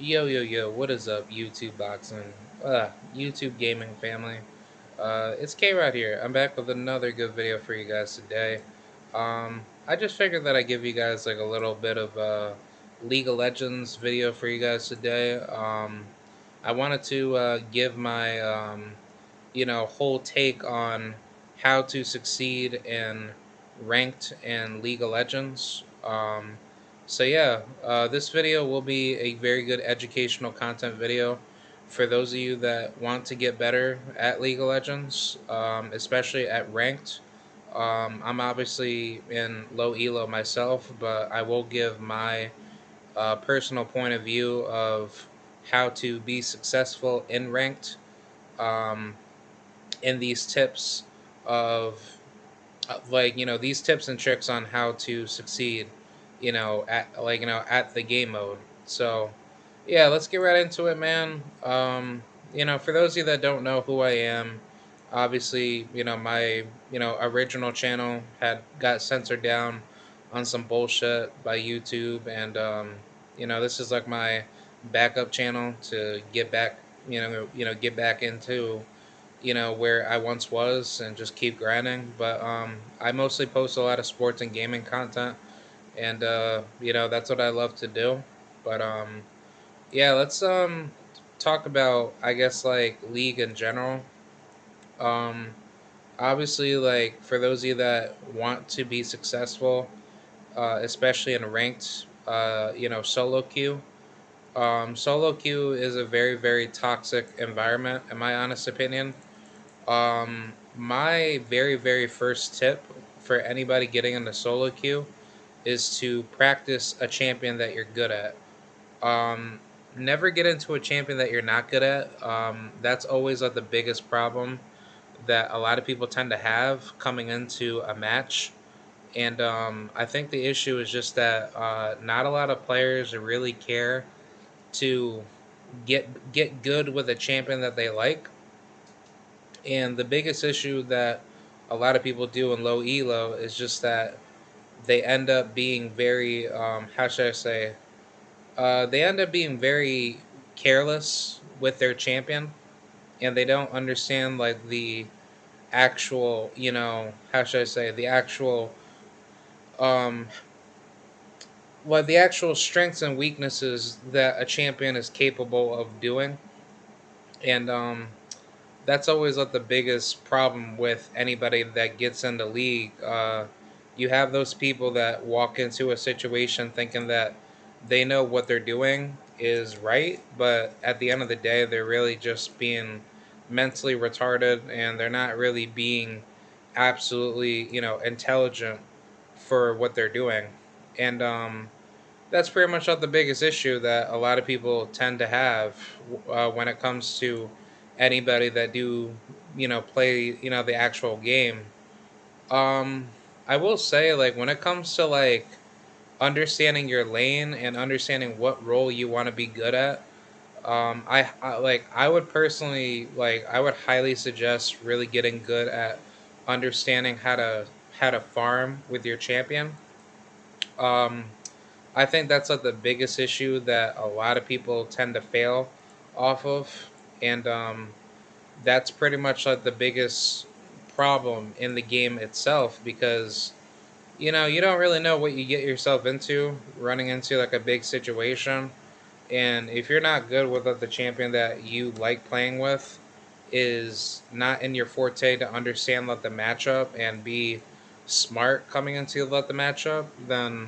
Yo, yo, yo, what is up, YouTube boxing? YouTube gaming family. It's K right here. I'm back with another good video for you guys today. I just figured that I give you guys like a little bit of League of Legends video for you guys today. I wanted to give my whole take on how to succeed in ranked and League of Legends. This video will be a very good educational content video for those of you that want to get better at League of Legends, especially at ranked. I'm obviously in low elo myself, but I will give my personal point of view of how to be successful in ranked. Um, in these tips of these tips and tricks on how to succeed at the game mode. So yeah, let's get right into it, man. For those of you that don't know who I am, obviously, my original channel had got censored down on some bullshit by YouTube, and this is like my backup channel to get back, get back into where I once was and just keep grinding. But I mostly post a lot of sports and gaming content, and that's what I love to do. But yeah, let's talk about, I guess, like league in general. Um, Obviously, like for those of you that want to be successful, especially in ranked, solo queue. Solo queue is a very, very toxic environment, in my honest opinion. My very, very first tip for anybody getting into solo queue is to practice a champion that you're good at. Um, Never get into a champion that you're not good at. That's always like the biggest problem that a lot of people tend to have coming into a match. And I think the issue is just that not a lot of players really care to get good with a champion that they like. And the biggest issue that a lot of people do in low elo is just that they end up being very, how should I say, they end up being very careless with their champion, and they don't understand like the actual, how should I say, um, the actual strengths and weaknesses that a champion is capable of doing. And that's always like the biggest problem with anybody that gets into league. You have those people that walk into a situation thinking that they know what they're doing is right, but at the end of the day, they're really just being mentally retarded, and they're not really being absolutely, intelligent for what they're doing. And that's pretty much not the biggest issue that a lot of people tend to have when it comes to anybody that do play the actual game. um I will say, like, when it comes to like understanding your lane and understanding what role you want to be good at, I would personally, like, I would highly suggest really getting good at understanding how to farm with your champion. um I think that's like the biggest issue that a lot of people tend to fail off of, and that's pretty much like the biggest problem in the game itself, because you don't really know what you get yourself into running into like a big situation, and if you're not good with like, the champion that you like playing with is not in your forte to understand like the matchup and be smart coming into like the matchup, then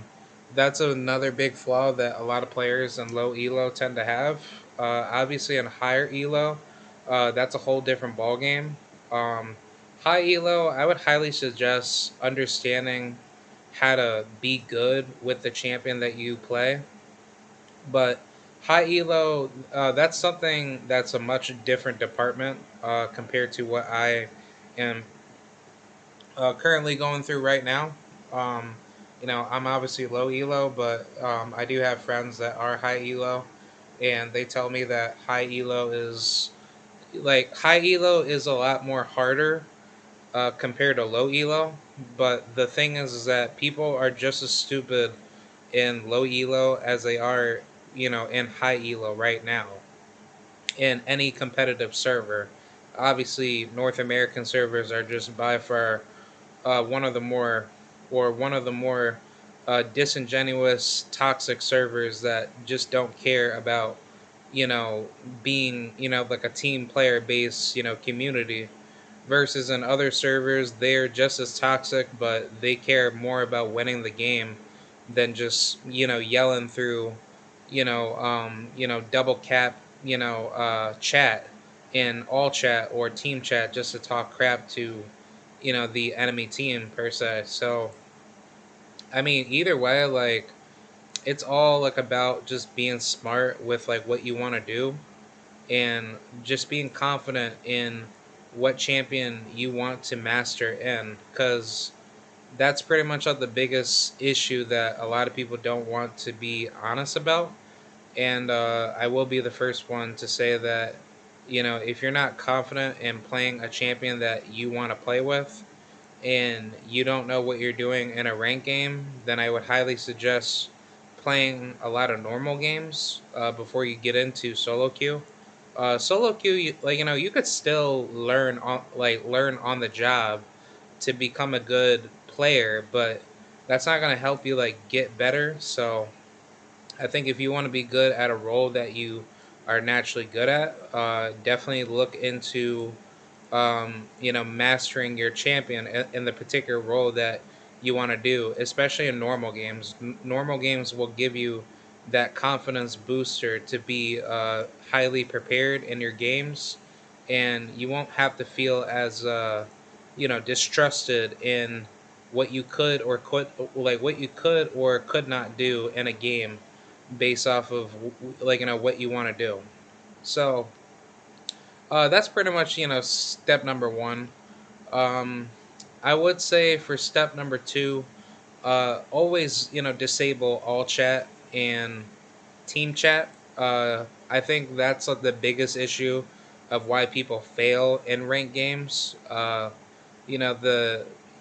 that's another big flaw that a lot of players in low elo tend to have. Obviously, in higher elo, that's a whole different ball game. High elo, I would highly suggest understanding how to be good with the champion that you play. But high elo, that's something that's a much different department compared to what I am currently going through right now. Um, I'm obviously low elo, but I do have friends that are high elo, and they tell me that high elo is a lot more harder compared to low elo. But the thing is that people are just as stupid in low elo as they are in high elo right now in any competitive server. Obviously, North American servers are just by far one of the more disingenuous, toxic servers that just don't care about being like a team player based community versus in other servers they're just as toxic, but they care more about winning the game than just yelling through double cap chat in all chat or team chat just to talk crap to the enemy team per se. So I mean, either way, like it's all like about just being smart with like what you want to do and just being confident in what champion you want to master in, because that's pretty much the biggest issue that a lot of people don't want to be honest about. And I will be the first one to say that if you're not confident in playing a champion that you want to play with and you don't know what you're doing in a rank game, then I would highly suggest playing a lot of normal games before you get into solo queue. Solo queue, like you could still learn on the job to become a good player, but that's not gonna help you like get better. So I think if you want to be good at a role that you are naturally good at, definitely look into mastering your champion in the particular role that you want to do, especially in normal games. Normal games will give you that confidence booster to be highly prepared in your games, and you won't have to feel as distrusted in what you could or could not do in a game based off of what you want to do. So that's pretty much step number one. um, I would say for step number two, always disable all chat and team chat. I think that's like the biggest issue of why people fail in ranked games. The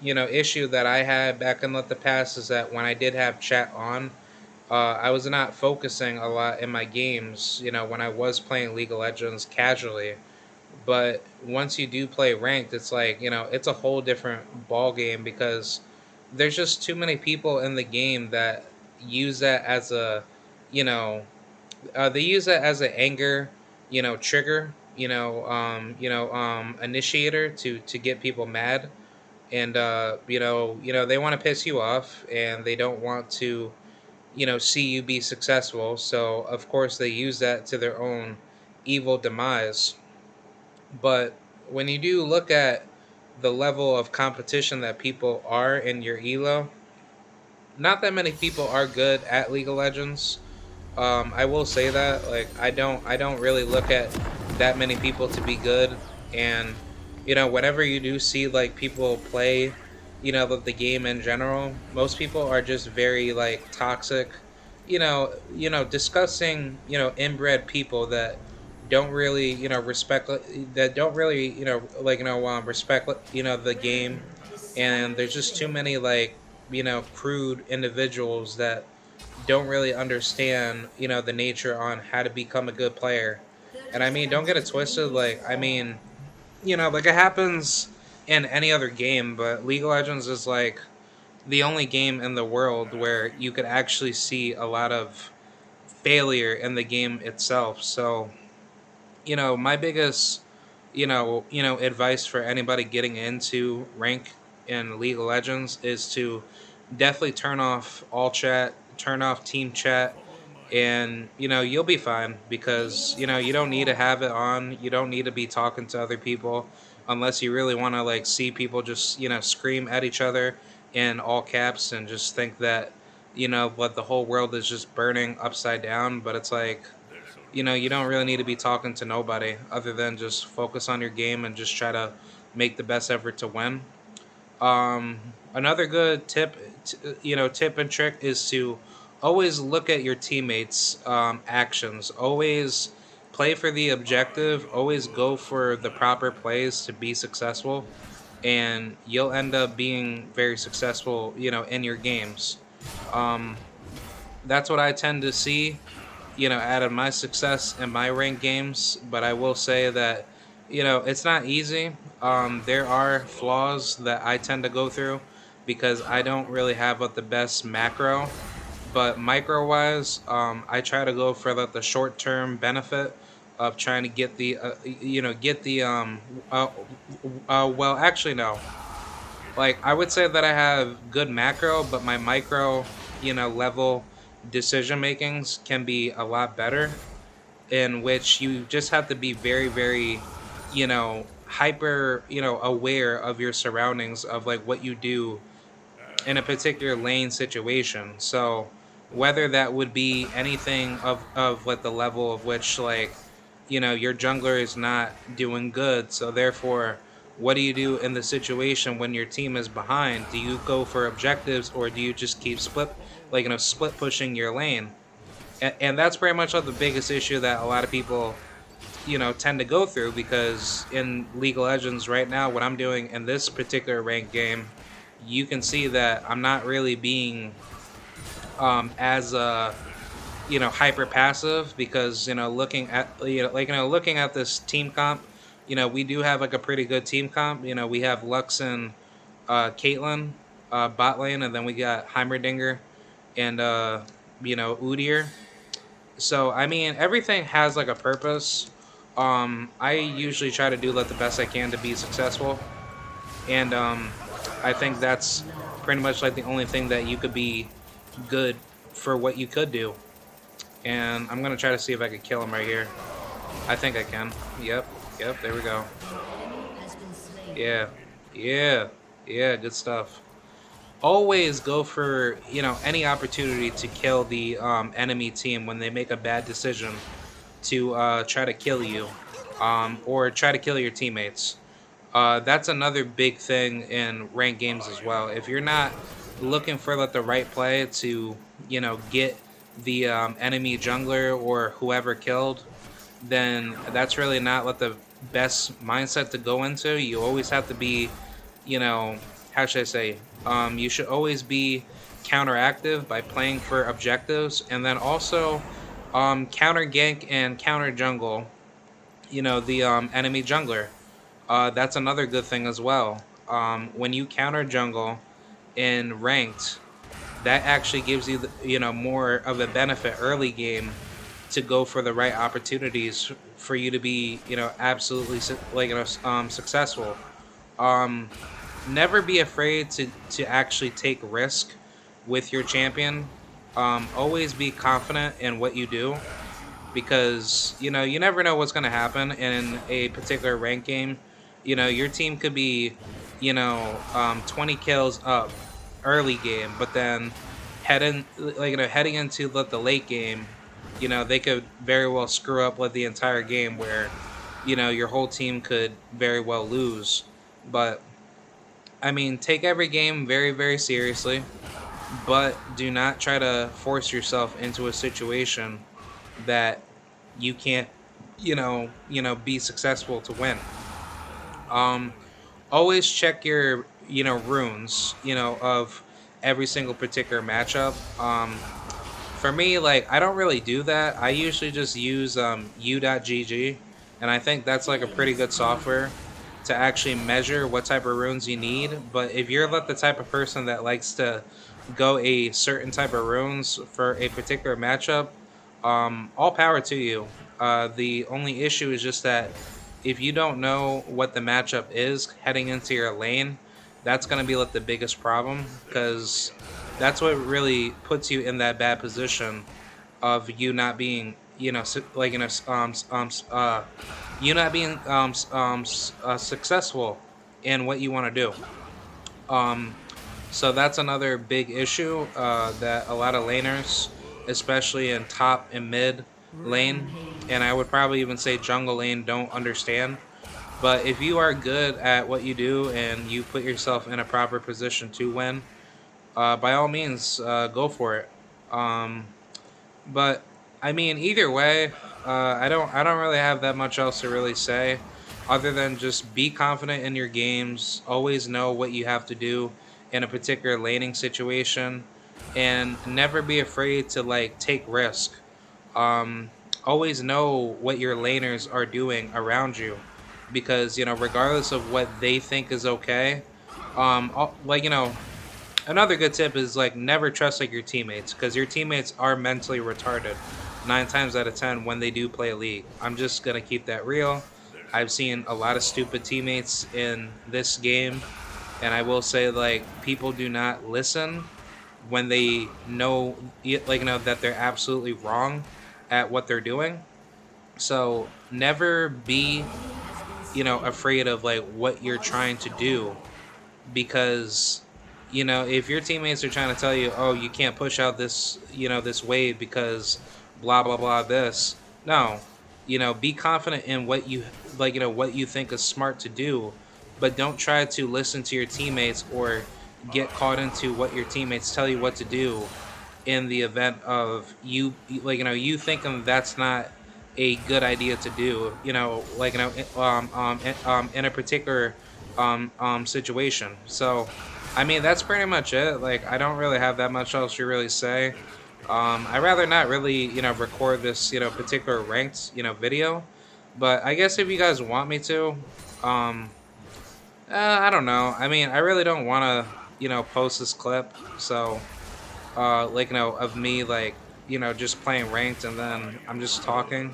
issue that I had back in the past is that when I did have chat on, I was not focusing a lot in my games. When I was playing League of Legends casually, but once you do play ranked, it's like it's a whole different ball game because there's just too many people in the game that use that as a you know they use that as an anger trigger, initiator to get people mad. And they want to piss you off and they don't want to see you be successful, so of course they use that to their own evil demise. But when you do look at the level of competition that people are in your elo, not that many people are good at League of Legends. I will say that like I don't really look at that many people to be good. And whenever you do see like people play the game in general, most people are just very like toxic, discussing inbred people that don't really respect, that don't really respect the game. And there's just too many like crude individuals that don't really understand the nature on how to become a good player. And I mean, don't get it twisted, like I mean, like it happens in any other game, but League of Legends is like the only game in the world where you could actually see a lot of failure in the game itself. So my biggest advice for anybody getting into rank in League of Legends is to definitely turn off all chat, turn off team chat, and you'll be fine because you don't need to have it on. You don't need to be talking to other people unless you really want to like see people just scream at each other in all caps and just think that what the whole world is just burning upside down. But it's like you don't really need to be talking to nobody other than just focus on your game and just try to make the best effort to win. Another good tip and trick is to always look at your teammates' actions. Always play for the objective. Always go for the proper plays to be successful, and you'll end up being very successful, in your games. Um, that's what I tend to see. out of my success in my ranked games. But I will say that, it's not easy. There are flaws that I tend to go through because I don't really have the best macro. But micro wise, I try to go for the short term benefit of trying to get the get the well, actually no, like I would say that I have good macro, but my micro level decision makings can be a lot better, in which you just have to be very very hyper aware of your surroundings, of like what you do in a particular lane situation. So whether that would be anything of like the level of which, like, your jungler is not doing good, so therefore what do you do in the situation when your team is behind? Do you go for objectives, or do you just keep split pushing your lane? And that's pretty much like the biggest issue that a lot of people tend to go through, because in League of Legends right now, what I'm doing in this particular ranked game, you can see that I'm not really being as hyper passive, because looking at this team comp, we do have like a pretty good team comp. We have Lux and Caitlyn bot lane, and then we got Heimerdinger and Udyr. So I mean, everything has like a purpose. I usually try to do like the best I can to be successful, and I think that's pretty much like the only thing that you could be good for what you could do. And I'm gonna try to see if I could kill him right here. I think I can. Yep, yep. There we go. Yeah, yeah, yeah. Good stuff. Always go for any opportunity to kill the enemy team when they make a bad decision to try to kill you, or try to kill your teammates. That's another big thing in ranked games as well. If you're not looking for like the right play to get the enemy jungler or whoever killed, then that's really not what the best mindset to go into. You always have to be, how should I say? You should always be counteractive by playing for objectives, and then also counter gank and counter jungle. The enemy jungler. That's another good thing as well. When you counter jungle in ranked, that actually gives you more of a benefit early game to go for the right opportunities for you to be absolutely successful. Um, Never be afraid to actually take risk with your champion. Always be confident in what you do, because you never know what's going to happen in a particular rank game. Your team could be 20 kills up early game, but then heading into the late game, they could very well screw up with the entire game, where your whole team could very well lose. But I mean, take every game very very seriously, but do not try to force yourself into a situation that you can't be successful to win. um Always check your runes of every single particular matchup. For me, like, I don't really do that. I usually just use u.gg, and I think that's like a pretty good software to actually measure what type of runes you need. But if you're like the type of person that likes to go a certain type of runes for a particular matchup, all power to you. The only issue is just that if you don't know what the matchup is heading into your lane, that's going to be like the biggest problem, because that's what really puts you in that bad position of you not being, you not being successful in what you want to do. Um, so that's another big issue that a lot of laners, especially in top and mid lane, and I would probably even say jungle lane, don't understand. But if you are good at what you do and you put yourself in a proper position to win, by all means, go for it. Um, but I mean, either way, I don't really have that much else to really say, other than just be confident in your games. Always know what you have to do in a particular laning situation, and never be afraid to like take risk. um, always know what your laners are doing around you, because regardless of what they think is okay, like another good tip is like never trust like your teammates, because your teammates are mentally retarded 9 times out of 10 when they do play a league. I'm just gonna keep that real. I've seen a lot of stupid teammates in this game, and I will say like people do not listen when they know that they're absolutely wrong at what they're doing. So never be afraid of like what you're trying to do, because if your teammates are trying to tell you, oh, you can't push out this wave because blah blah blah this, no, be confident in what you what you think is smart to do, but don't try to listen to your teammates or get caught into what your teammates tell you what to do, in the event of you thinking that's not a good idea to do, in a particular situation. So I mean, that's pretty much it. Like, I don't really have that much else to really say. I rather not really record this particular ranked video, but I guess if you guys want me to, um I don't know. I mean, I really don't want to post this clip, so of me like just playing ranked and then I'm just talking,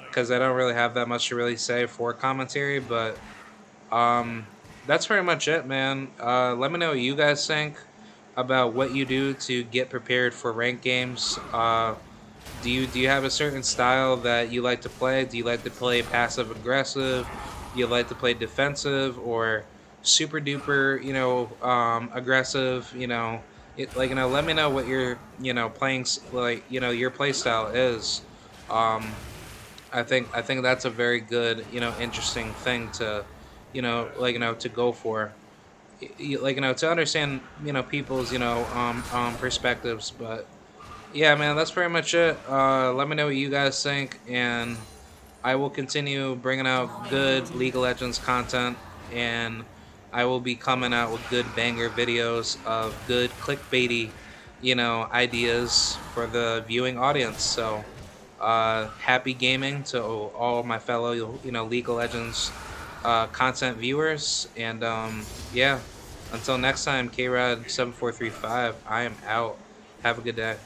because I don't really have that much to really say for commentary. But um that's pretty much it, man. Let me know what you guys think about what you do to get prepared for ranked games. Do you have a certain style that you like to play? Do you like to play passive aggressive? Do you like to play defensive or super duper, aggressive? Let me know what your, playing your play style is. Um, I think that's a very good, interesting thing to, to go for. To understand, people's, perspectives. But yeah, man, that's pretty much it. Let me know what you guys think, and I will continue bringing out good League of Legends content, and I will be coming out with good banger videos of good clickbaity, ideas for the viewing audience. So, happy gaming to all my fellow, League of Legends content viewers, and yeah, until next time, KRAD 7435, I am out. Have a good day.